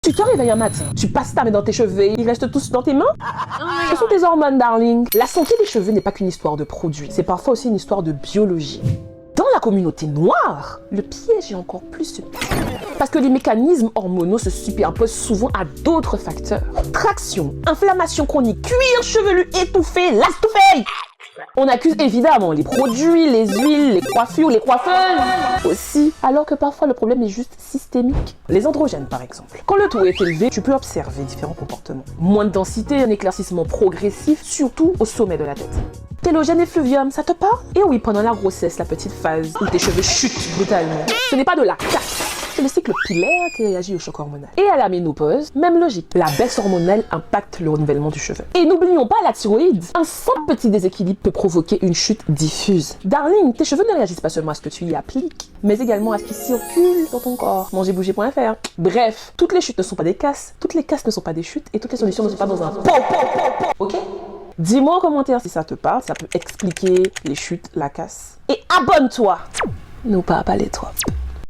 Tu te réveilles un matin, tu passes ta main dans tes cheveux, ils restent tous dans tes mains? Ce sont tes hormones, darling. La santé des cheveux n'est pas qu'une histoire de produits, c'est parfois aussi une histoire de biologie. Dans la communauté noire, le piège est encore plus subtil. Parce que les mécanismes hormonaux se superposent souvent à d'autres facteurs. Traction, inflammation chronique, cuir chevelu étouffé, laisse tout fait. On accuse évidemment les produits, les huiles, les coiffures, les coiffeuses aussi, alors que parfois le problème est juste systémique. Les androgènes par exemple. Quand le taux est élevé, tu peux observer différents comportements. Moins de densité, un éclaircissement progressif, surtout au sommet de la tête. Télogène et fluvium, ça te parle? Et oui, pendant la grossesse, la petite phase où tes cheveux chutent brutalement. Ce n'est pas de la casse. C'est le cycle pilaire qui réagit au choc hormonal. Et à la ménopause, même logique. La baisse hormonale impacte le renouvellement du cheveu. Et n'oublions pas la thyroïde. Un simple petit déséquilibre peut provoquer une chute diffuse. Darling, tes cheveux ne réagissent pas seulement à ce que tu y appliques, mais également à ce qui circule dans ton corps. Mangerbouger.fr. Bref, toutes les chutes ne sont pas des casses, toutes les casses ne sont pas des chutes, et toutes les solutions ne sont pas dans un pot. Ok? Dis-moi en commentaire si ça te parle, ça peut expliquer les chutes, la casse. Et abonne-toi! Nous pas les trop.